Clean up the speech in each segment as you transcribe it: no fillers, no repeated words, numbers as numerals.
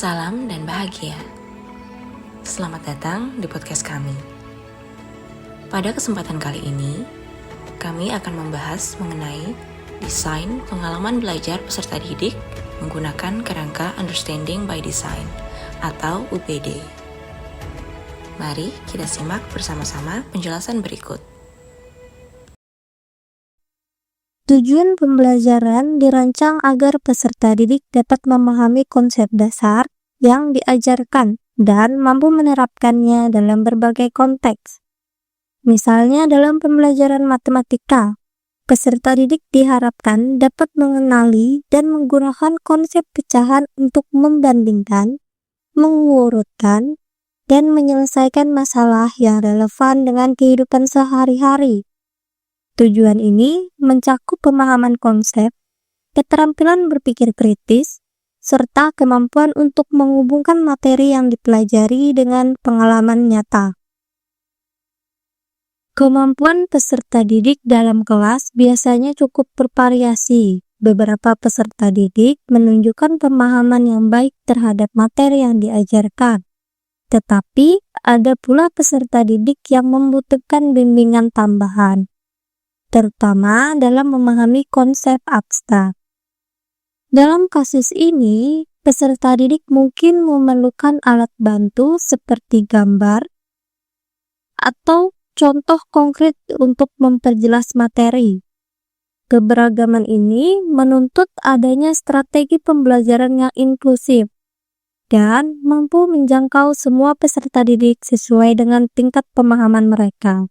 salam dan bahagia. Selamat datang di podcast kami. Pada kesempatan kali ini, kami akan membahas mengenai desain pengalaman belajar peserta didik menggunakan kerangka Understanding by Design atau UPD. Mari kita simak bersama-sama penjelasan berikut. Tujuan pembelajaran dirancang agar peserta didik dapat memahami konsep dasar yang diajarkan dan mampu menerapkannya dalam berbagai konteks. Misalnya dalam pembelajaran matematika, peserta didik diharapkan dapat mengenali dan menggunakan konsep pecahan untuk membandingkan, mengurutkan, dan menyelesaikan masalah yang relevan dengan kehidupan sehari-hari. Tujuan ini mencakup pemahaman konsep, keterampilan berpikir kritis, serta kemampuan untuk menghubungkan materi yang dipelajari dengan pengalaman nyata. Kemampuan peserta didik dalam kelas biasanya cukup bervariasi. Beberapa peserta didik menunjukkan pemahaman yang baik terhadap materi yang diajarkan. Tetapi ada pula peserta didik yang membutuhkan bimbingan tambahan, terutama dalam memahami konsep abstrak. Dalam kasus ini, peserta didik mungkin memerlukan alat bantu seperti gambar atau contoh konkret untuk memperjelas materi. Keberagaman ini menuntut adanya strategi pembelajaran yang inklusif dan mampu menjangkau semua peserta didik sesuai dengan tingkat pemahaman mereka.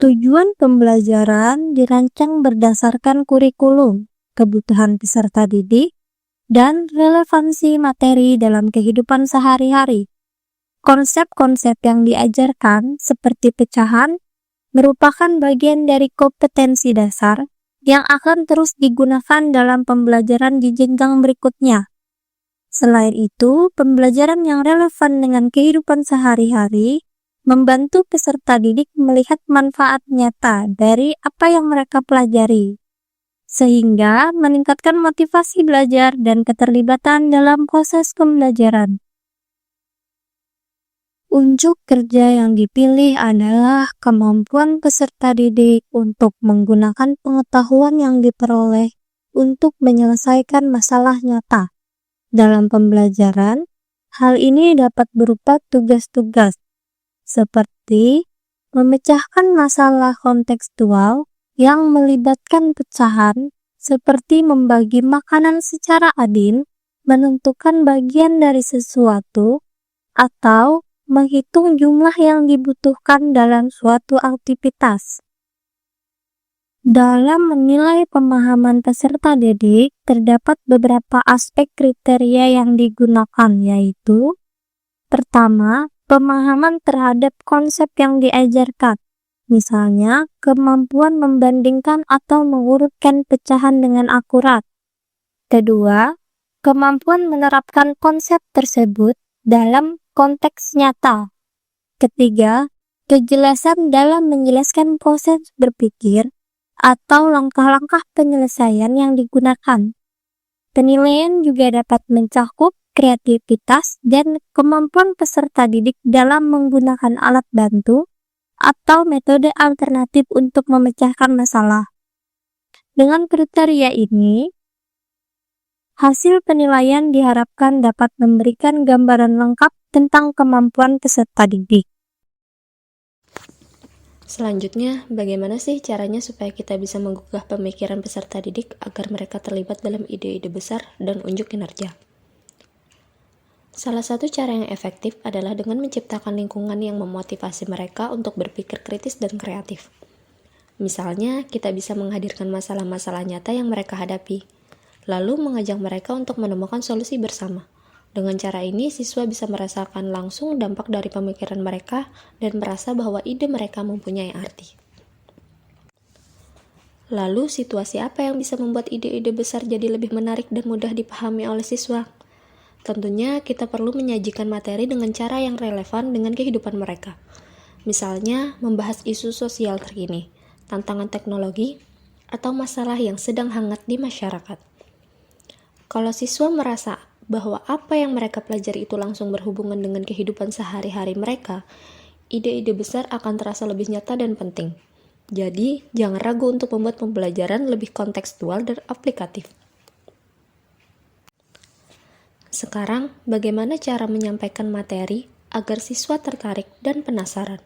Tujuan pembelajaran dirancang berdasarkan kurikulum, kebutuhan peserta didik, dan relevansi materi dalam kehidupan sehari-hari. Konsep-konsep yang diajarkan seperti pecahan merupakan bagian dari kompetensi dasar yang akan terus digunakan dalam pembelajaran di jenjang berikutnya. Selain itu, pembelajaran yang relevan dengan kehidupan sehari-hari membantu peserta didik melihat manfaat nyata dari apa yang mereka pelajari, sehingga meningkatkan motivasi belajar dan keterlibatan dalam proses pembelajaran. Unjuk kerja yang dipilih adalah kemampuan peserta didik untuk menggunakan pengetahuan yang diperoleh untuk menyelesaikan masalah nyata. Dalam pembelajaran, hal ini dapat berupa tugas-tugas seperti memecahkan masalah kontekstual yang melibatkan pecahan, seperti membagi makanan secara adil, menentukan bagian dari sesuatu, atau menghitung jumlah yang dibutuhkan dalam suatu aktivitas. Dalam menilai pemahaman peserta didik, terdapat beberapa aspek kriteria yang digunakan, yaitu: pertama, pemahaman terhadap konsep yang diajarkan, misalnya kemampuan membandingkan atau mengurutkan pecahan dengan akurat. Kedua, kemampuan menerapkan konsep tersebut dalam konteks nyata. Ketiga, kejelasan dalam menjelaskan proses berpikir atau langkah-langkah penyelesaian yang digunakan. Penilaian juga dapat mencakup kreativitas dan kemampuan peserta didik dalam menggunakan alat bantu atau metode alternatif untuk memecahkan masalah. Dengan kriteria ini, hasil penilaian diharapkan dapat memberikan gambaran lengkap tentang kemampuan peserta didik. Selanjutnya, bagaimana sih caranya supaya kita bisa menggugah pemikiran peserta didik agar mereka terlibat dalam ide-ide besar dan unjuk kinerja? Salah satu cara yang efektif adalah dengan menciptakan lingkungan yang memotivasi mereka untuk berpikir kritis dan kreatif. Misalnya, kita bisa menghadirkan masalah-masalah nyata yang mereka hadapi, lalu mengajak mereka untuk menemukan solusi bersama. Dengan cara ini, siswa bisa merasakan langsung dampak dari pemikiran mereka dan merasa bahwa ide mereka mempunyai arti. Lalu, situasi apa yang bisa membuat ide-ide besar jadi lebih menarik dan mudah dipahami oleh siswa? Tentunya kita perlu menyajikan materi dengan cara yang relevan dengan kehidupan mereka. Misalnya, membahas isu sosial terkini, tantangan teknologi, atau masalah yang sedang hangat di masyarakat. Kalau siswa merasa bahwa apa yang mereka pelajari itu langsung berhubungan dengan kehidupan sehari-hari mereka, ide-ide besar akan terasa lebih nyata dan penting. Jadi, jangan ragu untuk membuat pembelajaran lebih kontekstual dan aplikatif. Sekarang, bagaimana cara menyampaikan materi agar siswa tertarik dan penasaran?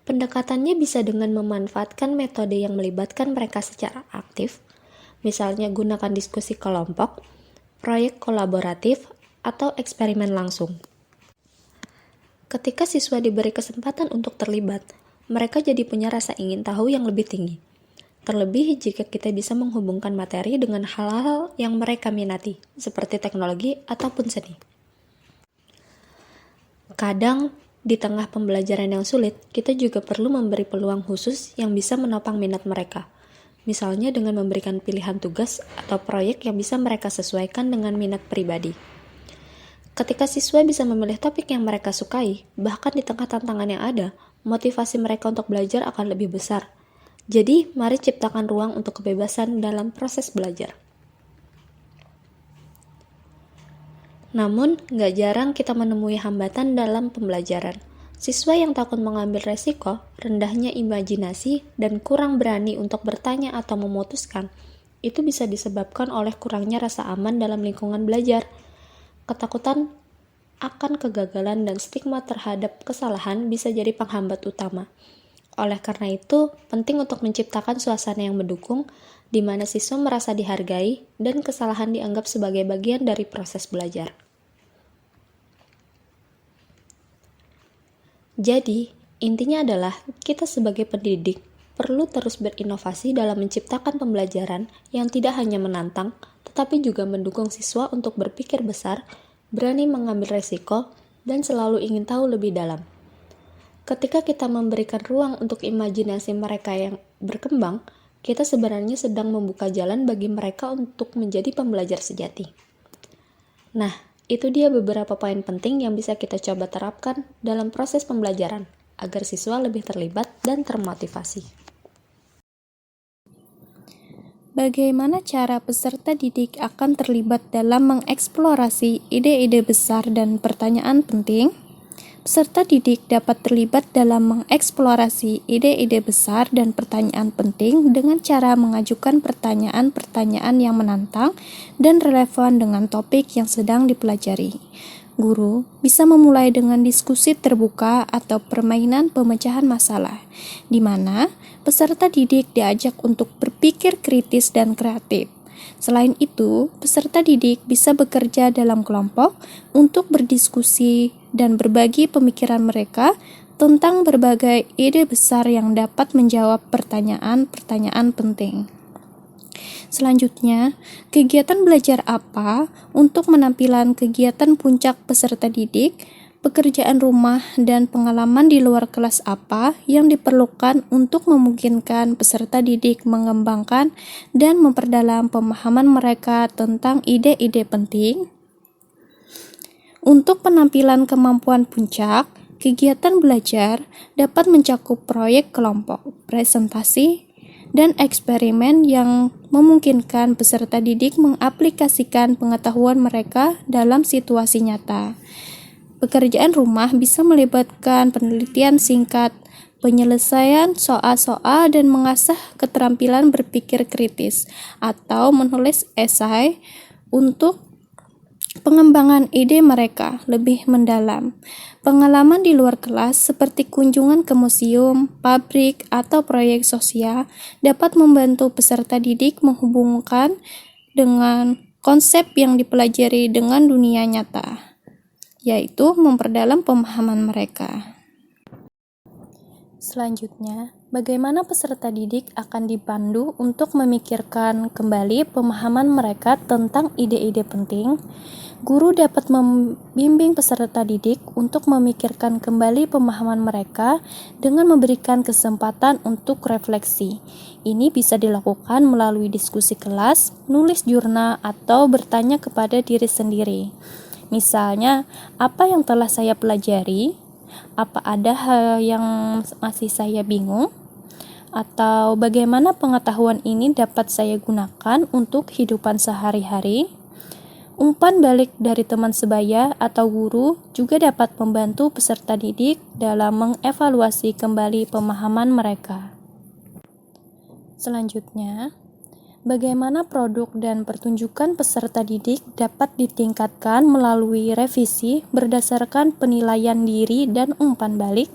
Pendekatannya bisa dengan memanfaatkan metode yang melibatkan mereka secara aktif, misalnya gunakan diskusi kelompok, proyek kolaboratif, atau eksperimen langsung. Ketika siswa diberi kesempatan untuk terlibat, mereka jadi punya rasa ingin tahu yang lebih tinggi. Terlebih jika kita bisa menghubungkan materi dengan hal-hal yang mereka minati, seperti teknologi ataupun seni. Kadang, di tengah pembelajaran yang sulit, kita juga perlu memberi peluang khusus yang bisa menopang minat mereka. Misalnya dengan memberikan pilihan tugas atau proyek yang bisa mereka sesuaikan dengan minat pribadi. Ketika siswa bisa memilih topik yang mereka sukai, bahkan di tengah tantangan yang ada, motivasi mereka untuk belajar akan lebih besar. Jadi, mari ciptakan ruang untuk kebebasan dalam proses belajar. Namun, nggak jarang kita menemui hambatan dalam pembelajaran. Siswa yang takut mengambil resiko, rendahnya imajinasi, dan kurang berani untuk bertanya atau memutuskan, itu bisa disebabkan oleh kurangnya rasa aman dalam lingkungan belajar. Ketakutan akan kegagalan dan stigma terhadap kesalahan bisa jadi penghambat utama. Oleh karena itu, penting untuk menciptakan suasana yang mendukung, di mana siswa merasa dihargai dan kesalahan dianggap sebagai bagian dari proses belajar. Jadi, intinya adalah kita sebagai pendidik perlu terus berinovasi dalam menciptakan pembelajaran yang tidak hanya menantang, tetapi juga mendukung siswa untuk berpikir besar, berani mengambil resiko, dan selalu ingin tahu lebih dalam. Ketika kita memberikan ruang untuk imajinasi mereka yang berkembang, kita sebenarnya sedang membuka jalan bagi mereka untuk menjadi pembelajar sejati. Nah, itu dia beberapa poin penting yang bisa kita coba terapkan dalam proses pembelajaran, agar siswa lebih terlibat dan termotivasi. Bagaimana cara peserta didik akan terlibat dalam mengeksplorasi ide-ide besar dan pertanyaan penting? Peserta didik dapat terlibat dalam mengeksplorasi ide-ide besar dan pertanyaan penting dengan cara mengajukan pertanyaan-pertanyaan yang menantang dan relevan dengan topik yang sedang dipelajari. Guru bisa memulai dengan diskusi terbuka atau permainan pemecahan masalah, di mana peserta didik diajak untuk berpikir kritis dan kreatif. Selain itu, peserta didik bisa bekerja dalam kelompok untuk berdiskusi dan berbagi pemikiran mereka tentang berbagai ide besar yang dapat menjawab pertanyaan-pertanyaan penting. Selanjutnya, kegiatan belajar apa untuk penampilan kegiatan puncak peserta didik, pekerjaan rumah, dan pengalaman di luar kelas apa yang diperlukan untuk memungkinkan peserta didik mengembangkan dan memperdalam pemahaman mereka tentang ide-ide penting. Untuk penampilan kemampuan puncak, kegiatan belajar dapat mencakup proyek kelompok, presentasi, dan eksperimen yang memungkinkan peserta didik mengaplikasikan pengetahuan mereka dalam situasi nyata. Pekerjaan rumah bisa melibatkan penelitian singkat, penyelesaian soal-soal, dan mengasah keterampilan berpikir kritis, atau menulis esai untuk pengembangan ide mereka lebih mendalam. Pengalaman di luar kelas seperti kunjungan ke museum, pabrik, atau proyek sosial dapat membantu peserta didik menghubungkan dengan konsep yang dipelajari dengan dunia nyata, yaitu memperdalam pemahaman mereka. Selanjutnya, bagaimana peserta didik akan dipandu untuk memikirkan kembali pemahaman mereka tentang ide-ide penting? Guru dapat membimbing peserta didik untuk memikirkan kembali pemahaman mereka dengan memberikan kesempatan untuk refleksi. Ini bisa dilakukan melalui diskusi kelas, nulis jurnal, atau bertanya kepada diri sendiri. Misalnya, apa yang telah saya pelajari? Apa ada hal yang masih saya bingung? Atau bagaimana pengetahuan ini dapat saya gunakan untuk kehidupan sehari-hari? Umpan balik dari teman sebaya atau guru juga dapat membantu peserta didik dalam mengevaluasi kembali pemahaman mereka. Selanjutnya, bagaimana produk dan pertunjukan peserta didik dapat ditingkatkan melalui revisi berdasarkan penilaian diri dan umpan balik?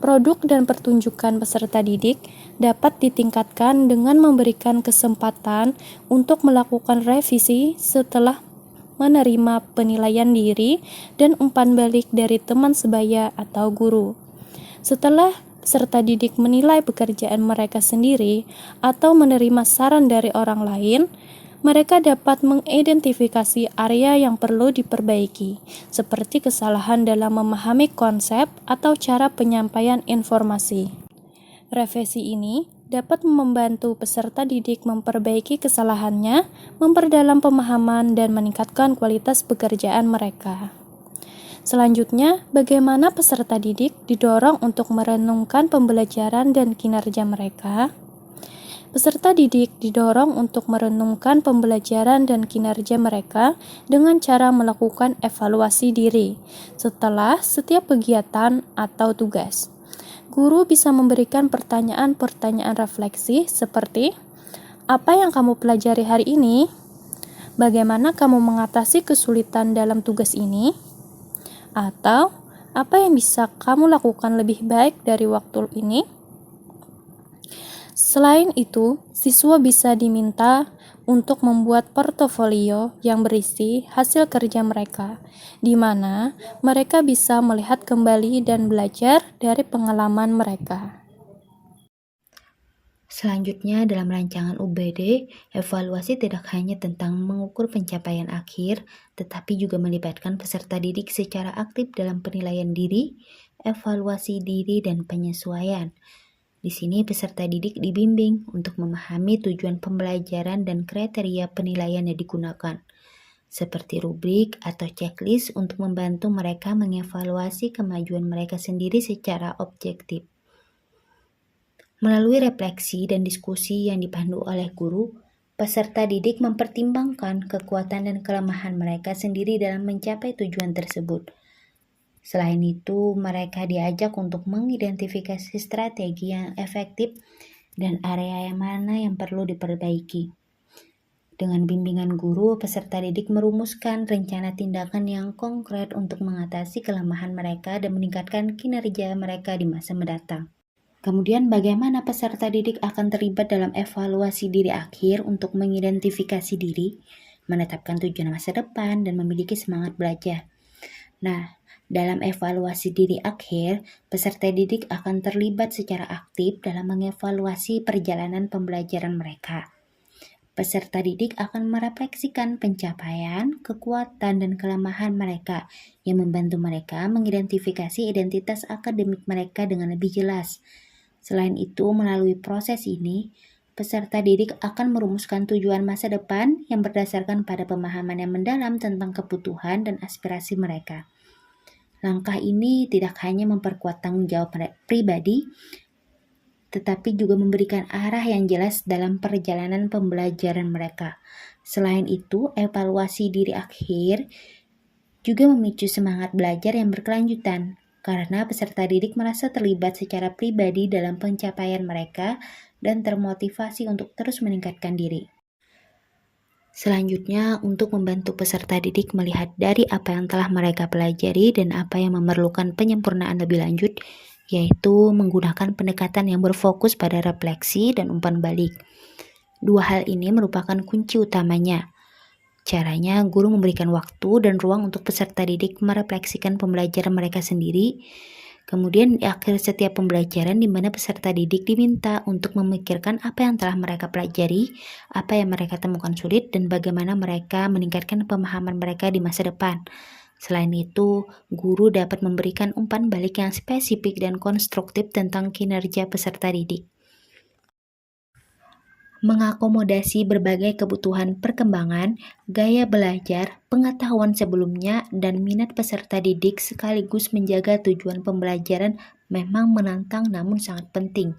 Produk dan pertunjukan peserta didik dapat ditingkatkan dengan memberikan kesempatan untuk melakukan revisi setelah menerima penilaian diri dan umpan balik dari teman sebaya atau guru. Setelah peserta didik menilai pekerjaan mereka sendiri atau menerima saran dari orang lain, mereka dapat mengidentifikasi area yang perlu diperbaiki, seperti kesalahan dalam memahami konsep atau cara penyampaian informasi. Revisi ini dapat membantu peserta didik memperbaiki kesalahannya, memperdalam pemahaman, dan meningkatkan kualitas pekerjaan mereka. Selanjutnya, bagaimana peserta didik didorong untuk merenungkan pembelajaran dan kinerja mereka? Peserta didik didorong untuk merenungkan pembelajaran dan kinerja mereka dengan cara melakukan evaluasi diri setelah setiap kegiatan atau tugas. Guru bisa memberikan pertanyaan-pertanyaan refleksi seperti, "Apa yang kamu pelajari hari ini? Bagaimana kamu mengatasi kesulitan dalam tugas ini?" Atau, "Apa yang bisa kamu lakukan lebih baik dari waktu ini?" Selain itu, siswa bisa diminta untuk membuat portofolio yang berisi hasil kerja mereka, di mana mereka bisa melihat kembali dan belajar dari pengalaman mereka. Selanjutnya, dalam rancangan UBD, evaluasi tidak hanya tentang mengukur pencapaian akhir, tetapi juga melibatkan peserta didik secara aktif dalam penilaian diri, evaluasi diri, dan penyesuaian. Di sini peserta didik dibimbing untuk memahami tujuan pembelajaran dan kriteria penilaian yang digunakan, seperti rubrik atau checklist untuk membantu mereka mengevaluasi kemajuan mereka sendiri secara objektif. Melalui refleksi dan diskusi yang dipandu oleh guru, peserta didik mempertimbangkan kekuatan dan kelemahan mereka sendiri dalam mencapai tujuan tersebut. Selain itu, mereka diajak untuk mengidentifikasi strategi yang efektif dan area yang mana yang perlu diperbaiki. Dengan bimbingan guru, peserta didik merumuskan rencana tindakan yang konkret untuk mengatasi kelemahan mereka dan meningkatkan kinerja mereka di masa mendatang. Kemudian, bagaimana peserta didik akan terlibat dalam evaluasi diri akhir untuk mengidentifikasi diri, menetapkan tujuan masa depan, dan memiliki semangat belajar. Nah, dalam evaluasi diri akhir, peserta didik akan terlibat secara aktif dalam mengevaluasi perjalanan pembelajaran mereka. Peserta didik akan merefleksikan pencapaian, kekuatan, dan kelemahan mereka yang membantu mereka mengidentifikasi identitas akademik mereka dengan lebih jelas. Selain itu, melalui proses ini, peserta didik akan merumuskan tujuan masa depan yang berdasarkan pada pemahaman yang mendalam tentang kebutuhan dan aspirasi mereka. Langkah ini tidak hanya memperkuat tanggung jawab pribadi, tetapi juga memberikan arah yang jelas dalam perjalanan pembelajaran mereka. Selain itu, evaluasi diri akhir juga memicu semangat belajar yang berkelanjutan, karena peserta didik merasa terlibat secara pribadi dalam pencapaian mereka dan termotivasi untuk terus meningkatkan diri. Selanjutnya, untuk membantu peserta didik melihat dari apa yang telah mereka pelajari dan apa yang memerlukan penyempurnaan lebih lanjut, yaitu menggunakan pendekatan yang berfokus pada refleksi dan umpan balik. Dua hal ini merupakan kunci utamanya. Caranya, guru memberikan waktu dan ruang untuk peserta didik merefleksikan pembelajaran mereka sendiri. Kemudian di akhir setiap pembelajaran di mana peserta didik diminta untuk memikirkan apa yang telah mereka pelajari, apa yang mereka temukan sulit, dan bagaimana mereka meningkatkan pemahaman mereka di masa depan. Selain itu, guru dapat memberikan umpan balik yang spesifik dan konstruktif tentang kinerja peserta didik. Mengakomodasi berbagai kebutuhan perkembangan, gaya belajar, pengetahuan sebelumnya, dan minat peserta didik sekaligus menjaga tujuan pembelajaran memang menantang namun sangat penting.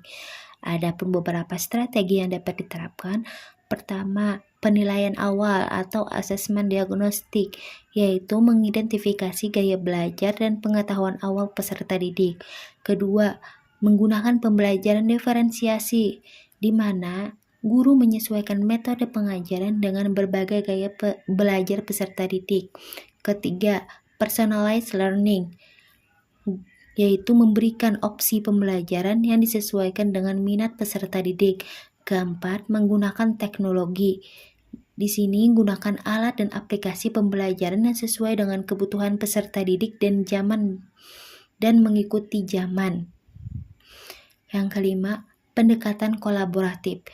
Adapun beberapa strategi yang dapat diterapkan. Pertama, penilaian awal atau asesmen diagnostik, yaitu mengidentifikasi gaya belajar dan pengetahuan awal peserta didik. Kedua, menggunakan pembelajaran diferensiasi, di mana guru menyesuaikan metode pengajaran dengan berbagai gaya belajar peserta didik. Ketiga, personalized learning, yaitu memberikan opsi pembelajaran yang disesuaikan dengan minat peserta didik. Keempat, menggunakan teknologi. Di sini gunakan alat dan aplikasi pembelajaran yang sesuai dengan kebutuhan peserta didik dan mengikuti zaman. Yang kelima, pendekatan kolaboratif.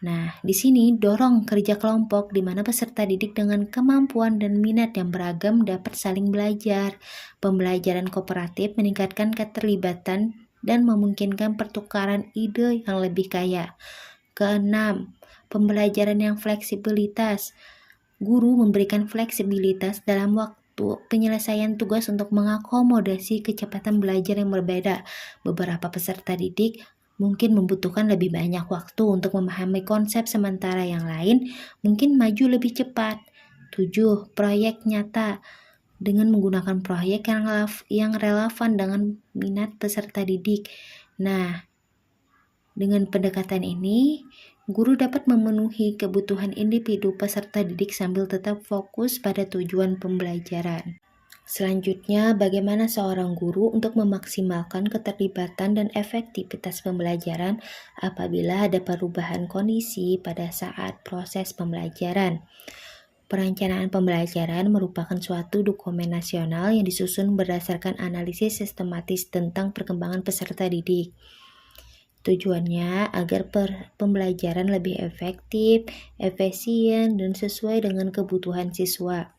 Nah, di sini dorong kerja kelompok di mana peserta didik dengan kemampuan dan minat yang beragam dapat saling belajar. Pembelajaran kooperatif meningkatkan keterlibatan dan memungkinkan pertukaran ide yang lebih kaya. Keenam, pembelajaran yang fleksibilitas. Guru memberikan fleksibilitas dalam waktu penyelesaian tugas untuk mengakomodasi kecepatan belajar yang berbeda. Beberapa peserta didik mungkin membutuhkan lebih banyak waktu untuk memahami konsep, sementara yang lain mungkin maju lebih cepat. 7. Proyek nyata. Dengan menggunakan proyek yang relevan dengan minat peserta didik. Nah, dengan pendekatan ini, guru dapat memenuhi kebutuhan individu peserta didik sambil tetap fokus pada tujuan pembelajaran. Selanjutnya, bagaimana seorang guru untuk memaksimalkan keterlibatan dan efektivitas pembelajaran apabila ada perubahan kondisi pada saat proses pembelajaran. Perencanaan pembelajaran merupakan suatu dokumen nasional yang disusun berdasarkan analisis sistematis tentang perkembangan peserta didik. Tujuannya agar pembelajaran lebih efektif, efisien, dan sesuai dengan kebutuhan siswa.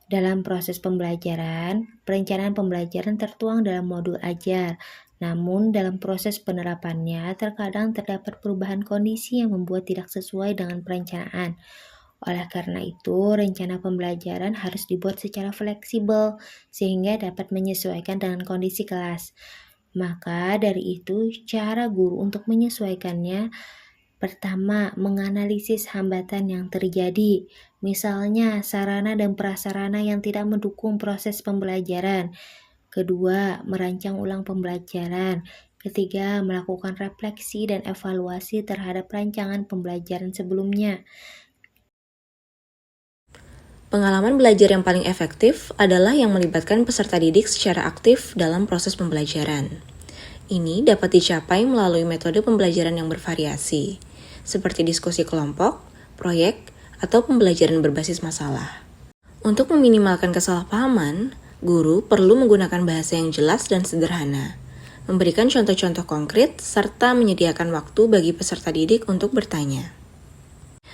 Dalam proses pembelajaran, perencanaan pembelajaran tertuang dalam modul ajar. Namun, dalam proses penerapannya, terkadang terdapat perubahan kondisi yang membuat tidak sesuai dengan perencanaan. Oleh karena itu, rencana pembelajaran harus dibuat secara fleksibel, sehingga dapat menyesuaikan dengan kondisi kelas. Maka dari itu, cara guru untuk menyesuaikannya, pertama, menganalisis hambatan yang terjadi, misalnya sarana dan prasarana yang tidak mendukung proses pembelajaran. Kedua, merancang ulang pembelajaran. Ketiga, melakukan refleksi dan evaluasi terhadap rancangan pembelajaran sebelumnya. Pengalaman belajar yang paling efektif adalah yang melibatkan peserta didik secara aktif dalam proses pembelajaran. Ini dapat dicapai melalui metode pembelajaran yang bervariasi, seperti diskusi kelompok, proyek, atau pembelajaran berbasis masalah. Untuk meminimalkan kesalahpahaman, guru perlu menggunakan bahasa yang jelas dan sederhana, memberikan contoh-contoh konkret, serta menyediakan waktu bagi peserta didik untuk bertanya.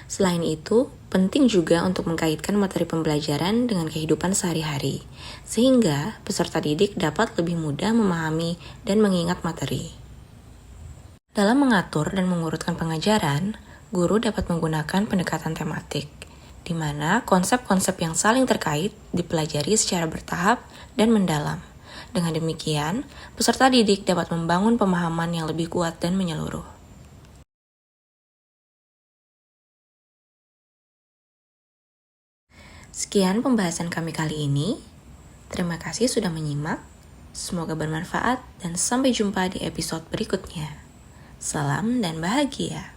Selain itu, penting juga untuk mengkaitkan materi pembelajaran dengan kehidupan sehari-hari, sehingga peserta didik dapat lebih mudah memahami dan mengingat materi. Dalam mengatur dan mengurutkan pengajaran, guru dapat menggunakan pendekatan tematik, di mana konsep-konsep yang saling terkait dipelajari secara bertahap dan mendalam. Dengan demikian, peserta didik dapat membangun pemahaman yang lebih kuat dan menyeluruh. Sekian pembahasan kami kali ini. Terima kasih sudah menyimak. Semoga bermanfaat dan sampai jumpa di episode berikutnya. Salam dan bahagia.